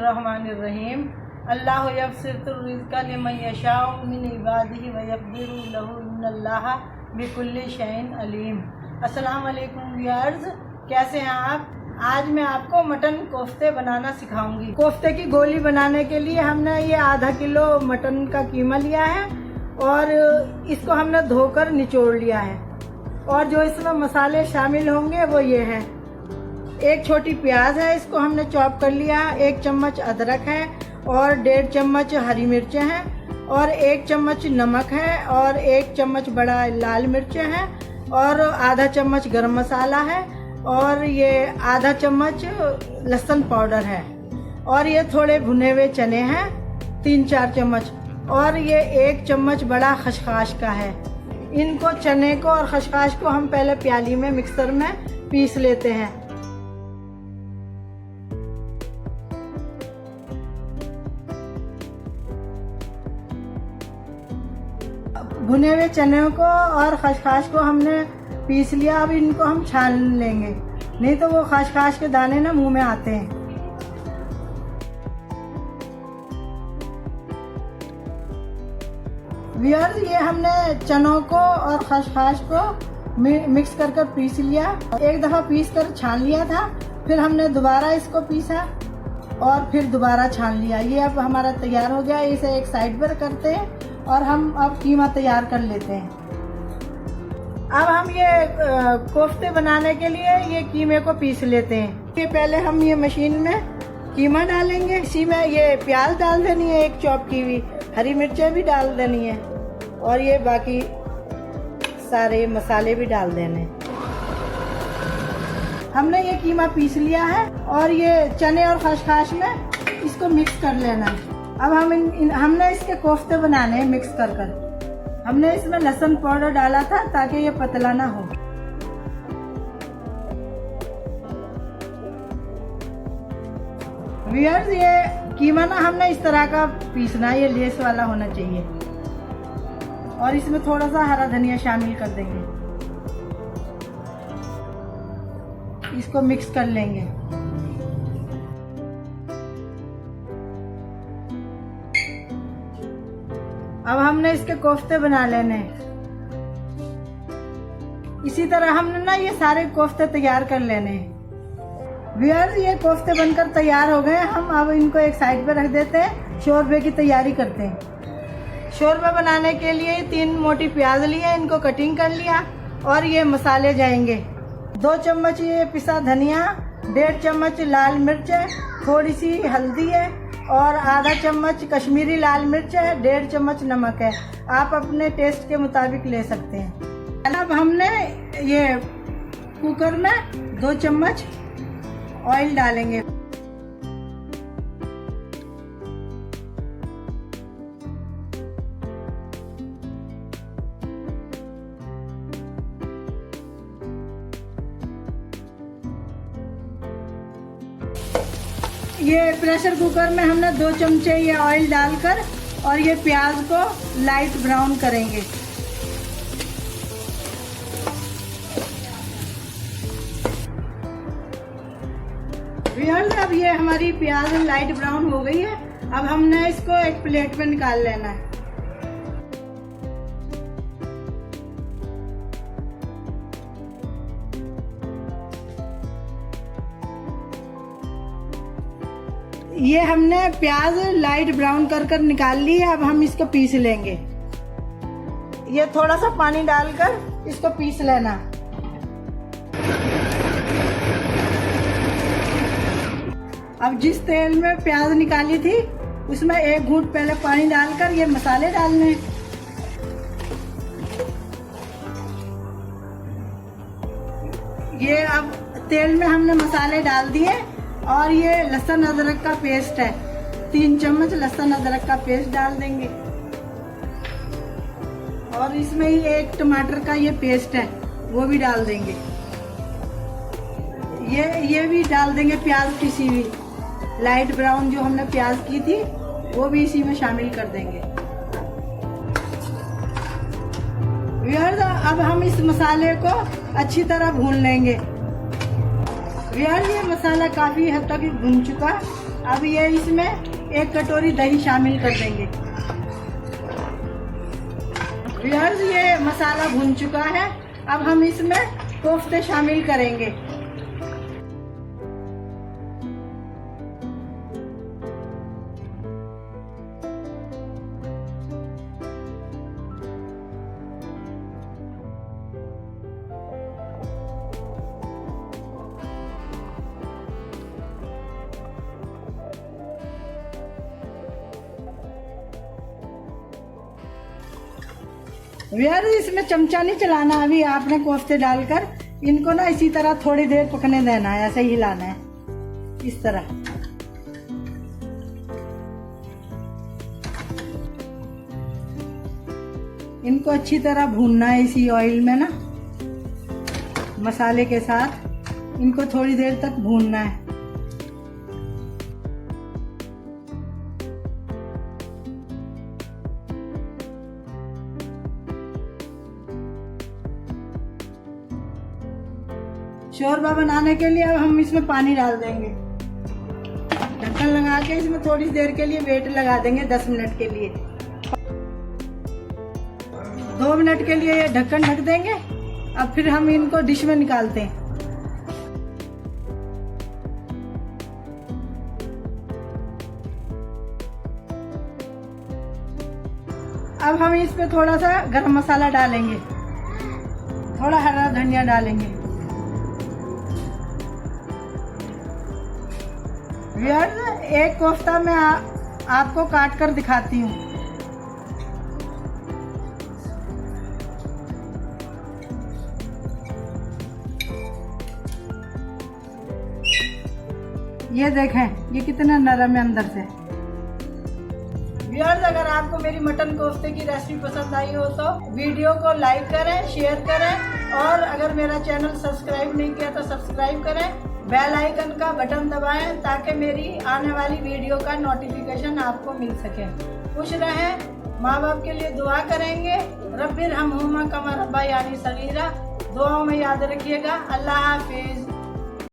बिस्मिल्लाहिर्रहमानिर्रहीम। अल्लाहु यबसितुर रिज़्क़ लिमन यशाअ मिन इबादिही व यक़दिरु लहु इन्नल्लाहा बिकुल्लि शैइन अलीम। अस्सलाम वालेकुम व्यूअर्स, कैसे हैं आप? आज मैं आपको मटन कोफ्ते बनाना सिखाऊंगी। कोफ्ते की गोली बनाने के लिए हमने ये आधा किलो मटन का कीमा लिया है और इसको हमने धोकर निचोड़ लिया है। और जो इसमें मसाले शामिल होंगे वो ये हैं। एक छोटी प्याज है, इसको हमने चॉप कर लिया। 1 चम्मच अदरक है और 1.5 चम्मच हरी मिर्चें हैं और 1 चम्मच नमक है और 1 चम्मच बड़ा लाल मिर्चें हैं और आधा चम्मच गरम मसाला है और ये आधा चम्मच लहसुन पाउडर है और ये थोड़े भुने हुए चने हैं 3-4 चम्मच और ये 1 चम्मच बड़ा खसखस का है। इनको चने को और खसखस को हम पहले प्याली में मिक्सर में पीस लेते हैं। भुने हुए चने को और खसखस को हमने पीस लिया। अब इनको हम छान लेंगे, नहीं तो वो खसखस के दाने ना मुंह में आते हैं। व्यूअर्स, ये हमने चनों को और खसखस को मिक्स कर पीस लिया। एक दफ़ा पीस कर छान लिया था, फिर हमने दोबारा इसको पीसा और फिर दोबारा छान लिया। ये अब हमारा तैयार हो गया। इसे एक साइड पर करते हैं और हम अब कीमा तैयार कर लेते हैं। अब हम ये कोफ्ते बनाने के लिए ये कीमे को पीस लेते हैं। ये पहले हम ये मशीन में कीमा डालेंगे। इसी में ये प्याज डाल देनी है, 1 चॉप की हुई, हरी मिर्चें भी डाल देनी है और ये बाकी सारे मसाले भी डाल देने। हमने ये कीमा पीस लिया है और ये चने और खसखस में इसको मिक्स कर लेना है। अब हम हमने इसके कोफ्ते बनाने हैं मिक्स कर। हमने इसमें लहसुन पाउडर डाला था ताकि ये पतला ना हो। व्यूअर्स, ये कीमा ना हमने इस तरह का पीसना है, ये लेस वाला होना चाहिए और इसमें थोड़ा सा हरा धनिया शामिल कर देंगे। इसको मिक्स कर लेंगे। अब हमने इसके कोफ्ते बना लेने। इसी तरह हमने ना ये सारे कोफ्ते तैयार कर लेने। व्यूअर्स, ये कोफ्ते बनकर तैयार हो गए। हम अब इनको एक साइड पे रख देते हैं। शोरबे की तैयारी करते हैं। शोरबा बनाने के लिए 3 मोटी प्याज लिए, इनको कटिंग कर लिया और ये मसाले जाएंगे। 2 चम्मच ये पिसा धनिया, 1.5 चम्मच लाल मिर्च है, थोड़ी सी हल्दी है और आधा चम्मच कश्मीरी लाल मिर्च है, 1.5 चम्मच नमक है। आप अपने टेस्ट के मुताबिक ले सकते हैं। अब हमने ये कुकर में 2 चम्मच ऑयल डालेंगे। ये प्रेशर कुकर में हमने 2 चमचे ये ऑयल डालकर और ये प्याज को लाइट ब्राउन करेंगे। व्यूअर्स, अब ये हमारी प्याज लाइट ब्राउन हो गई है। अब हमने इसको एक प्लेट में निकाल लेना है। ये हमने प्याज लाइट ब्राउन कर निकाल ली है। अब हम इसको पीस लेंगे। ये थोड़ा सा पानी डालकर इसको पीस लेना। अब जिस तेल में प्याज निकाली थी उसमें 1 घूंट पहले पानी डालकर ये मसाले डालने। ये अब तेल में हमने मसाले डाल दिए और ये लहसुन अदरक का पेस्ट है, 3 चम्मच लहसुन अदरक का पेस्ट डाल देंगे और इसमें ही 1 टमाटर का ये पेस्ट है वो भी डाल देंगे। ये भी डाल देंगे। प्याज पिसी हुई लाइट ब्राउन जो हमने प्याज की थी वो भी इसी में शामिल कर देंगे। व्यूअर्स, अब हम इस मसाले को अच्छी तरह भून लेंगे। यार ये मसाला काफ़ी हद तक भुन चुका। अब ये इसमें 1 कटोरी दही शामिल कर देंगे। यार ये मसाला भुन चुका है। अब हम इसमें कोफ्ते शामिल करेंगे। यार इसमें चमचा नहीं चलाना, अभी आपने कोफ्ते डालकर इनको ना इसी तरह थोड़ी देर पकने देना है, ऐसे ही हिलाना है इस तरह। इनको अच्छी तरह भूनना है इसी ऑयल में ना, मसाले के साथ इनको थोड़ी देर तक भूनना है। शोरबा बनाने के लिए अब हम इसमें पानी डाल देंगे। ढक्कन लगा के इसमें थोड़ी देर के लिए वेट लगा देंगे 10 मिनट के लिए। 2 मिनट के लिए ये ढक्कन ढक देंगे। अब फिर हम इनको डिश में निकालते हैं। अब हम इस पे थोड़ा सा गरम मसाला डालेंगे, थोड़ा हरा धनिया डालेंगे। यार एक कोफ्ता मैं आपको काट कर दिखाती हूँ। ये देखें ये कितना नरम है अंदर से। व्यूअर्स अगर आपको मेरी मटन कोफ्ते की रेसिपी पसंद आई हो तो वीडियो को लाइक करें, शेयर करें और अगर मेरा चैनल सब्सक्राइब नहीं किया तो सब्सक्राइब करें। बेल आइकन का बटन दबाएं ताकि मेरी आने वाली वीडियो का नोटिफिकेशन आपको मिल सके। खुश रहें, माँ बाप के लिए दुआ करेंगे। रब्बिरहम्हुमा कमा रब्बयानी सगीरा। दुआओं में याद रखिएगा। अल्लाह हाफिज।